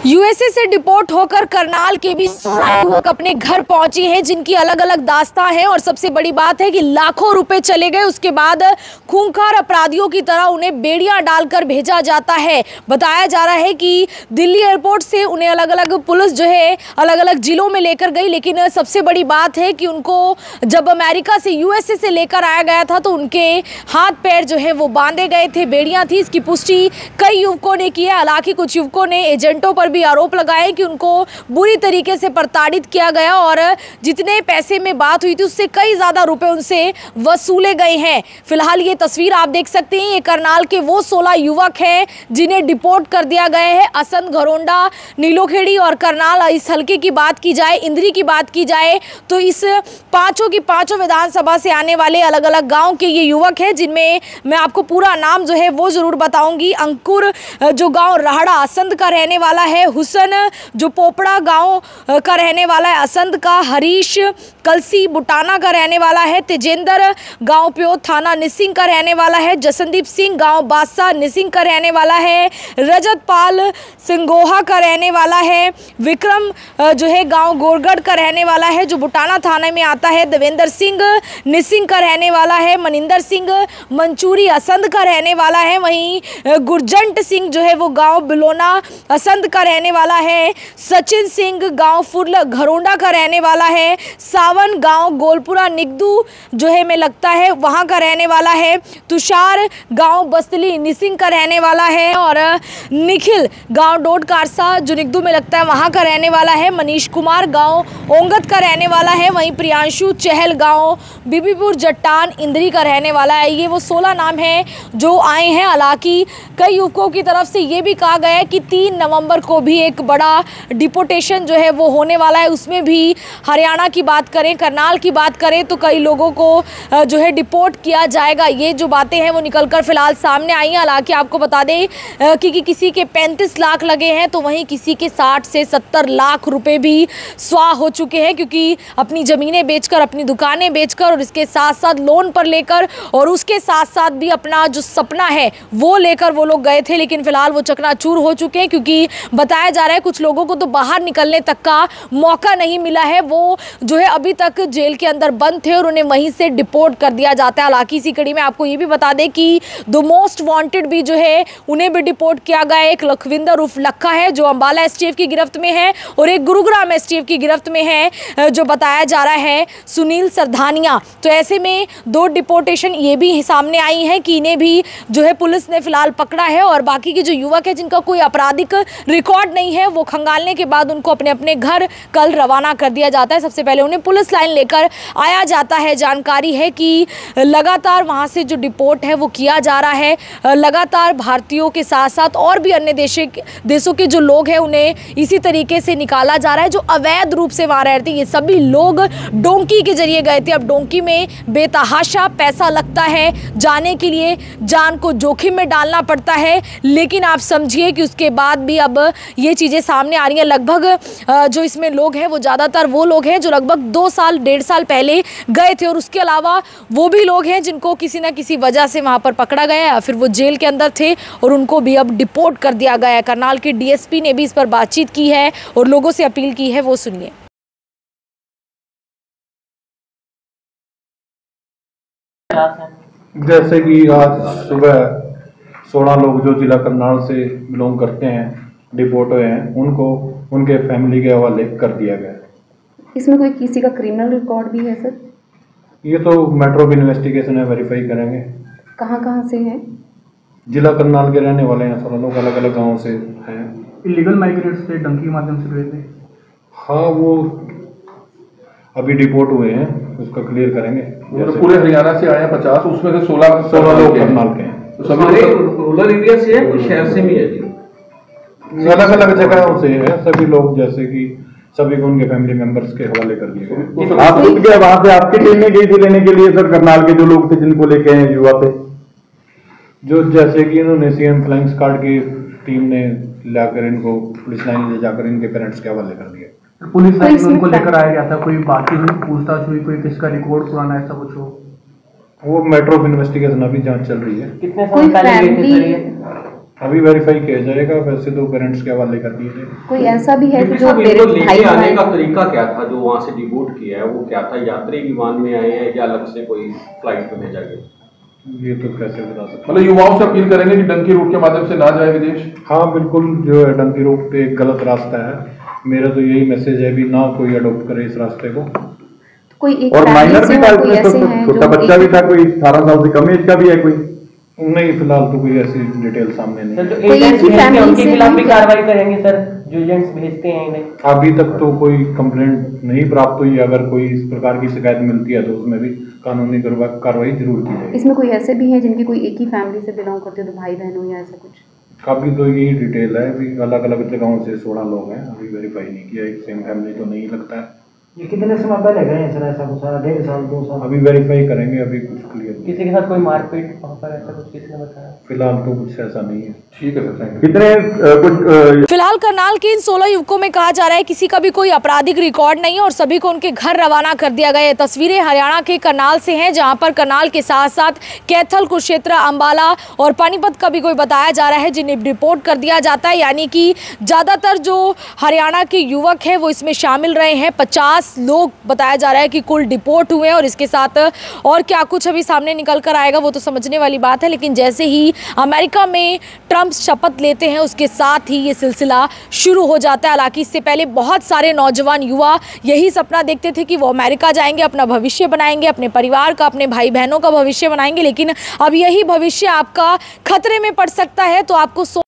USA से deport होकर करनाल के भी युवक अपने घर पहुंचे हैं, जिनकी अलग अलग दास्तां हैं। और सबसे बड़ी बात है कि लाखों रुपए चले गए, उसके बाद खूंखार अपराधियों की तरह उन्हें बेड़ियां डालकर भेजा जाता है। बताया जा रहा है कि दिल्ली एयरपोर्ट से उन्हें अलग अलग पुलिस जो है अलग अलग जिलों में लेकर गई, लेकिन सबसे बड़ी बात है कि उनको जब अमेरिका से यूएसए से लेकर आया गया था तो उनके हाथ पैर जो है वो बांधे गए थे, बेड़ियां थी। इसकी पुष्टि कई युवकों ने की है। हालांकि कुछ युवकों ने एजेंटों पर भी आरोप लगाए कि उनको बुरी तरीके से प्रताड़ित किया गया और जितने पैसे में बात हुई थी उससे कई ज्यादा रुपए उनसे वसूले गए हैं। फिलहाल ये तस्वीर आप देख सकते हैं, ये करनाल के वो 16 युवक हैं जिन्हें डिपोर्ट कर दिया गया है। असंध, घरोंडा, नीलोखेड़ी और करनाल, इस हल्के की बात की जाए, इंद्री की बात की जाए तो इस पांचों की पांचों विधानसभा से आने वाले अलग अलग गांव के ये युवक हैं, जिनमें मैं आपको पूरा नाम जो है वो जरूर बताऊंगी। अंकुर जो गांव राहड़ा असंध का रहने वाला है, हुसन जो पोपड़ा गांव का रहने वाला है असंध का, हरीश कलसी बुटाना का रहने वाला है, तेजेंद्र गांव प्यो थाना निसिंग का रहने वाला है, जसनदीप सिंह गांव बादशाह निसिंग का रहने वाला है, रजत पाल सिंगोहा का रहने वाला है, विक्रम जो है गांव गोरगढ़ का रहने वाला है जो बुटाना थाने में आता है, देवेंद्र सिंह निसिंग का रहने वाला है, मनिंदर सिंह मंचूरी असंध का रहने वाला है, वहीं गुरजंट सिंह जो है वो गांव बिलोना असंध का रहने वाला है, सचिन सिंह गांव फुरल घरोंडा का रहने वाला है, सावन गांव गोलपुरा निगदू जो है में लगता है वहां का रहने वाला है, तुषार गांव बस्तली निसिंग का रहने वाला है और निखिल गांव डोड कारसा जो निगदू में लगता है वहां का रहने वाला है, मनीष कुमार गांव ओंगत का रहने वाला है, वहीं प्रियांशु चहल गांव बीबीपुर जट्टान इंद्री का रहने वाला है। ये वो 16 नाम हैं जो आए हैं। हालांकि कई युवकों की तरफ से ये भी कहा गया है कि 3 नवंबर को भी एक बड़ा डिपोर्टेशन जो है वो होने वाला है। उसमें भी हरियाणा की बात करें, करनाल की बात करें तो कई लोगों को जो है डिपोर्ट किया जाएगा। ये जो बातें हैं वो निकलकर फिलहाल सामने आई हैं। हालांकि आपको बता दें कि किसी के 35 लाख लगे हैं तो वहीं किसी के 60 से 70 लाख रुपए भी स्वाह हो चुके हैं, क्योंकि अपनी ज़मीनें बेचकर, अपनी दुकानें बेचकर और इसके साथ साथ लोन पर लेकर और उसके साथ साथ भी अपना जो सपना है वो लेकर वो लोग गए थे, लेकिन फिलहाल वो चकनाचूर हो चुके हैं। क्योंकि बताया जा रहा है कुछ लोगों को तो बाहर निकलने तक का मौका नहीं मिला है, वो जो है अभी तक जेल के अंदर बंद थे और उन्हें वहीं से डिपोर्ट कर दिया जाता है। हालांकि इसी कड़ी में आपको ये भी बता दें कि द मोस्ट वांटेड भी जो है उन्हें भी डिपोर्ट किया गया है। एक लखविंदर उर्फ लखा है जो अंबाला एसटीएफ की गिरफ्त में है और एक गुरुग्राम एसटीएफ की गिरफ्त में है जो बताया जा रहा है सुनील सरधानिया। तो ऐसे में 2 डिपोर्टेशन ये भी सामने आई है कि इन्हें भी जो है पुलिस ने फिलहाल पकड़ा है और बाकी के जो युवक है जिनका कोई आपराधिक रिकॉर्ड नहीं है वो खंगालने के बाद उनको अपने अपने घर कल रवाना कर दिया जाता है। सबसे पहले उन्हें पुलिस लाइन लेकर आया जाता है। जानकारी है कि लगातार वहां से जो डिपोर्ट है वो किया जा रहा है। लगातार भारतीयों के साथ साथ और भी अन्य देशों के जो लोग हैं उन्हें इसी तरीके से निकाला जा रहा है जो अवैध रूप से वहां रहते हैं। ये सभी लोग डोंकी के जरिए गए थे। अब डोंकी में बेतहाशा पैसा लगता है जाने के लिए, जान को जोखिम में डालना पड़ता है, लेकिन आप समझिए कि उसके बाद भी अब ये चीज़ें सामने आ रही हैं। लगभग जो इसमें लोग हैं वो ज़्यादातर वो लोग हैं जो लगभग 2 साल 1.5 साल पहले गए थे और उसके अलावा वो भी लोग हैं जिनको किसी न किसी वजह से वहाँ पर पकड़ा गया या फिर वो जेल के अंदर थे और उनको भी अब डिपोर्ट कर दिया गया है। करनाल के डीएसपी ने भी इस पर बातचीत की है और लोगों से अपील की है, वो सुनिए। जैसे कि आज सुबह 16 लोग जो जिला करनाल से बिलोंग करते हैं डिपोर्ट हुए हैं, उनको उनके फैमिली के हवाले कर दिया गया। इसमें कोई किसी का क्रिमिनल रिकॉर्ड भी है सर? ये तो मेट्रो भी इन्वेस्टिगेशन है, वेरीफाई करेंगे। कहाँ से हैं? जिला करनाल के रहने वाले हैं, 16 लोग अलग अलग गाँव से हैं। इलीगल माइग्रेट से डंकी के माध्यम से गए थे? हाँ, वो अभी डिपोर्ट हुए हैं, उसका क्लियर करेंगे। तो पूरे हरियाणा से आए हैं 50, उसमें से 16 लोग करनाल के हैं। तो सभी रूरल एरिया से है कुछ शहर से भी है जी? अलग अलग जगहों से है सभी लोग, जैसे कि सभी को उनके फैमिली मेंबर्स के हवाले कर दिए गए। आप खुद के वहां से आपकी टीम में गई थी लेने के लिए सर? करनाल के जो लोग थे जिनको लेके आए युवा थे, जो जैसे कि इन्होंने सीएम फ्लाइंग स्क्वाड की टीम ने लाकर इनको पुलिस लाइन ले जाकर इनके पेरेंट्स के हवाले कर दिया। पुलिस लाइन में उनको लेकर आया गया था, कोई बाकी पूछताछ हुई, कोई किसका रिकॉर्ड पुराना ऐसा कुछ हो? वो मेट्रो इन्वेस्टिगेशन अभी जांच चल रही है। कितने साल पहले गए थे? अभी वेरीफाई किया जाएगा, वैसे तो पेरेंट्स के हवाले कर दिए थे। कोई ऐसा भी है कि जो इनको पेरेंट्स लेके भाई आने का भाई तरीका क्या था, जो वहाँ से डिपोर्ट किया है वो क्या था? यात्री विमान में आए हैं या अलग से कोई फ्लाइट में भेजा गया? ये तो कैसे बता सकते। मतलब युवाओं से अपील करेंगे कि डंकी रूट के माध्यम से ना जाए विदेश। हाँ बिल्कुल, जो है डंकी रोड पे एक गलत रास्ता है। मेरा तो यही मैसेज है भी ना कोई अडॉप्ट करे इस रास्ते को। कोई एक और माइनर भी था कोई ऐसे हैं छोटा जो बच्चा भी था, कोई 18 साल से कम एज का भी है कोई? नहीं, फिलहाल तो कोई ऐसी डिटेल सामने नहीं सर, है। जो कोई एजेंट्स एक ही भेजते हैं family उनके से खिलाफ भी हैं? कार्रवाई करेंगे सर, जो एजेंट्स भेजते हैं इन्हें? अभी तक तो कोई कंप्लेंट नहीं प्राप्त हुई। अगर कोई इस प्रकार की शिकायत मिलती है तो उसमें भी कानूनी कार्रवाई जरूर की जाएगी। इसमें कोई ऐसे भी हैं जिनकी कोई एक ही फैमिली से बिलोंग करते हो, तो भाई बहन हो या ऐसा कुछ? काफ़ी तो यही डिटेल है, अभी अलग अलग जगहों से 16 लोग हैं, अभी वेरीफाई नहीं किया। एक सेम फैमिली तो नहीं लगता है। ये कितने समय पहले गए हैं सर? ऐसा कुछ 1.5 साल 2 साल? अभी वेरीफाई करेंगे, अभी कुछ क्लियर नहीं। किसी के साथ कोई मारपीट वहाँ पर ऐसा कुछ किसी ने बताया? फिलहाल तो कुछ ऐसा नहीं है। ठीक है सर, कितने कुछ फिलहाल करनाल के इन 16 युवकों में कहा जा रहा है किसी का भी कोई आपराधिक रिकॉर्ड नहीं है और सभी को उनके घर रवाना कर दिया गया है। तस्वीरें हरियाणा के करनाल से हैं, जहां पर करनाल के साथ साथ कैथल, कुरुक्षेत्र, अंबाला और पानीपत का भी कोई बताया जा रहा है जिन्हें डिपोर्ट कर दिया जाता है। यानी कि ज़्यादातर जो हरियाणा के युवक हैं वो इसमें शामिल रहे हैं। 50 लोग बताया जा रहा है कि कुल डिपोर्ट हुए हैं और इसके साथ और क्या कुछ अभी सामने निकल कर आएगा वो तो समझने वाली बात है। लेकिन जैसे ही अमेरिका में ट्रंप शपथ लेते हैं उसके साथ ही ये सिलसिला शुरू हो जाता है। हालांकि इससे पहले बहुत सारे नौजवान युवा यही सपना देखते थे कि वो अमेरिका जाएंगे, अपना भविष्य बनाएंगे, अपने परिवार का, अपने भाई बहनों का भविष्य बनाएंगे। लेकिन अब यही भविष्य आपका खतरे में पड़ सकता है। तो आपको